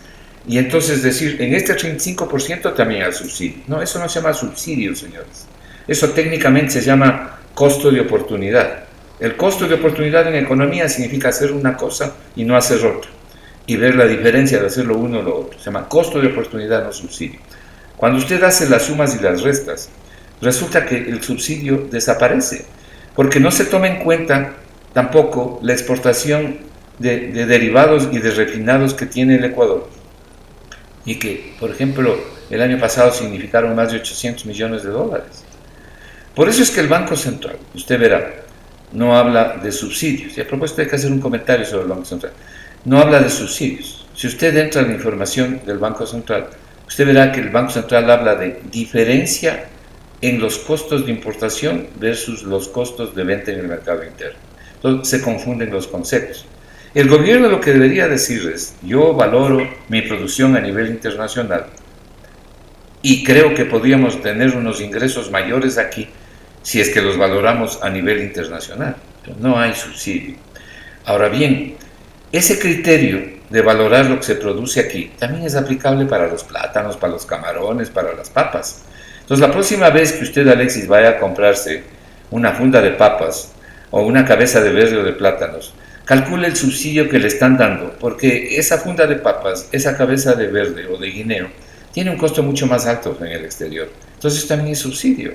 y entonces decir, en este 35% también hay subsidio? No, eso no se llama subsidio, señores. Eso técnicamente se llama costo de oportunidad. El costo de oportunidad en economía significa hacer una cosa y no hacer otra, y ver la diferencia de hacer lo uno o lo otro. Se llama costo de oportunidad, no subsidio. Cuando usted hace las sumas y las restas, resulta que el subsidio desaparece, porque no se toma en cuenta tampoco la exportación de derivados y de refinados que tiene el Ecuador, y que, por ejemplo, el año pasado significaron más de $800 millones. Por eso es que el Banco Central, usted verá, no habla de subsidios, y a propósito hay que hacer un comentario sobre el Banco Central, no habla de subsidios. Si usted entra en la información del Banco Central, usted verá que el Banco Central habla de diferencia en los costos de importación versus los costos de venta en el mercado interno. Entonces se confunden los conceptos. El gobierno lo que debería decir es, yo valoro mi producción a nivel internacional y creo que podríamos tener unos ingresos mayores aquí si es que los valoramos a nivel internacional. Pero no hay subsidio. Ahora bien, ese criterio de valorar lo que se produce aquí también es aplicable para los plátanos, para los camarones, para las papas. Entonces la próxima vez que usted, Alexis, vaya a comprarse una funda de papas o una cabeza de verde o de plátanos, calcule el subsidio que le están dando, porque esa funda de papas, esa cabeza de verde o de guineo, tiene un costo mucho más alto en el exterior. Entonces también es subsidio.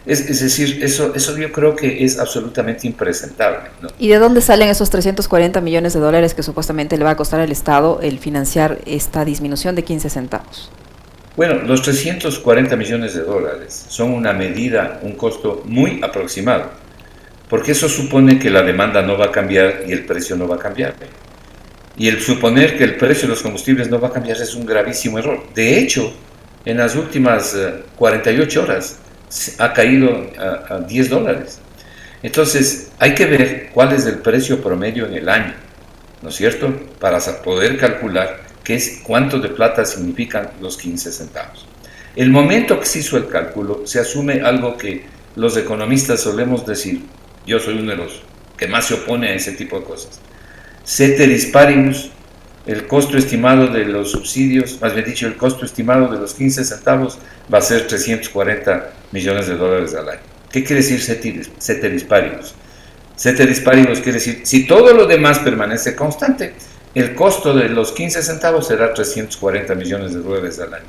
Es decir, eso yo creo que es absolutamente impresentable, ¿no? ¿Y de dónde salen esos $340 millones que supuestamente le va a costar al Estado el financiar esta disminución de 15 centavos? Bueno, los $340 millones son una medida, un costo muy aproximado, porque eso supone que la demanda no va a cambiar y el precio no va a cambiar. Y el suponer que el precio de los combustibles no va a cambiar es un gravísimo error. De hecho, en las últimas 48 horas ha caído a $10. Entonces, hay que ver cuál es el precio promedio en el año, ¿no es cierto?, para poder calcular qué es cuánto de plata significan los 15 centavos. El momento que se hizo el cálculo, se asume algo que los economistas solemos decir, yo soy uno de los que más se opone a ese tipo de cosas. Ceteris paribus, el costo estimado de los subsidios, más bien dicho, el costo estimado de los 15 centavos va a ser $340 millones al año. ¿Qué quiere decir ceteris paribus? Ceteris paribus quiere decir, si todo lo demás permanece constante, el costo de los 15 centavos será $340 millones al año.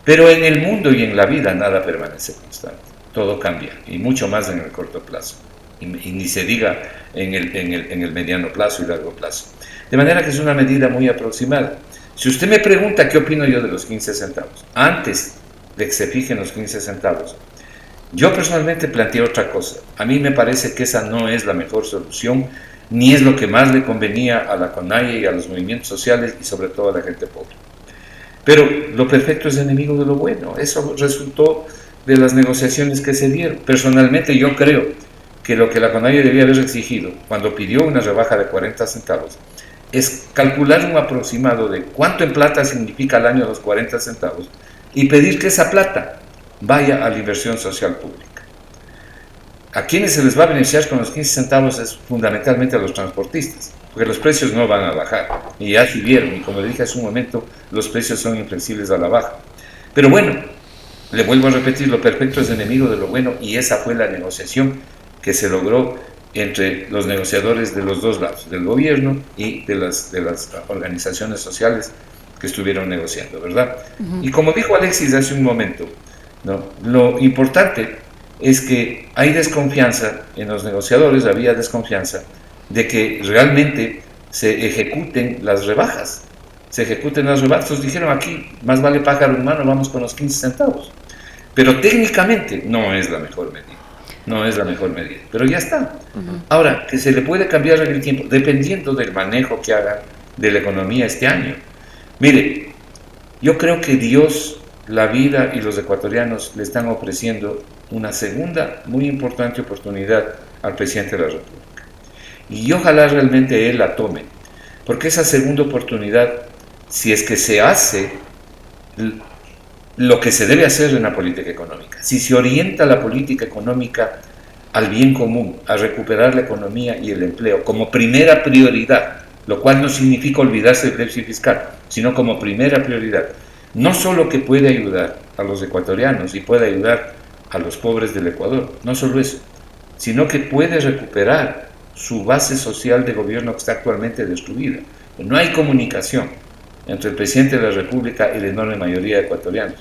Pero en el mundo y en la vida nada permanece constante, todo cambia, y mucho más en el corto plazo. Y ni se diga en el mediano plazo y largo plazo. De manera que es una medida muy aproximada. Si usted me pregunta qué opino yo de los 15 centavos, antes de que se fijen los 15 centavos, yo personalmente planteé otra cosa. A mí me parece que esa no es la mejor solución, ni es lo que más le convenía a la CONAIE y a los movimientos sociales y sobre todo a la gente pobre. Pero lo perfecto es enemigo de lo bueno. Eso resultó de las negociaciones que se dieron. Personalmente yo creo que lo que la CONAIE debía haber exigido cuando pidió una rebaja de 40 centavos es calcular un aproximado de cuánto en plata significa al año los 40 centavos y pedir que esa plata vaya a la inversión social pública. a quienes se les va a beneficiar con los 15 centavos es fundamentalmente a los transportistas, porque los precios no van a bajar, y ya subieron, y como le dije hace un momento, los precios son inflexibles a la baja. Pero bueno, le vuelvo a repetir, lo perfecto es enemigo de lo bueno, y esa fue la negociación que se logró entre los negociadores de los dos lados, del gobierno y de las organizaciones sociales que estuvieron negociando, ¿verdad? Y como dijo Alexis hace un momento, ¿no?, lo importante es que hay desconfianza en los negociadores, había desconfianza de que realmente se ejecuten las rebajas. Entonces dijeron, aquí más vale pájaro en mano, vamos con los 15 centavos. Pero técnicamente no es la mejor medida, pero ya está. Ahora, que se le puede cambiar en el tiempo, dependiendo del manejo que hagan de la economía este año. Mire, yo creo que Dios, la vida y los ecuatorianos le están ofreciendo una segunda muy importante oportunidad al presidente de la República. Y ojalá realmente él la tome, porque esa segunda oportunidad, si es que se hace lo que se debe hacer en la política económica, si se orienta la política económica al bien común, a recuperar la economía y el empleo como primera prioridad, lo cual no significa olvidarse del déficit fiscal, sino como primera prioridad, no solo que puede ayudar a los ecuatorianos y puede ayudar a los pobres del Ecuador, no solo eso, sino que puede recuperar su base social de gobierno que está actualmente destruida. No hay comunicación entre el presidente de la República y la enorme mayoría de ecuatorianos,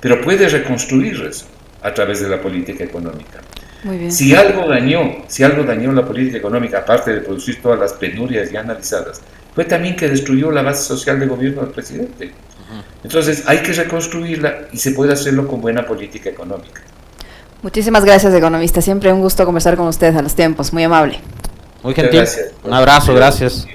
pero puede reconstruir eso a través de la política económica. Muy bien. Si algo dañó la política económica, aparte de producir todas las penurias ya analizadas, fue también que destruyó la base social de gobierno del presidente. Entonces hay que reconstruirla y se puede hacerlo con buena política económica. Muchísimas gracias, economista. Siempre un gusto conversar con usted a los tiempos. Muy amable. Muy gentil. Gracias. Un abrazo, gracias.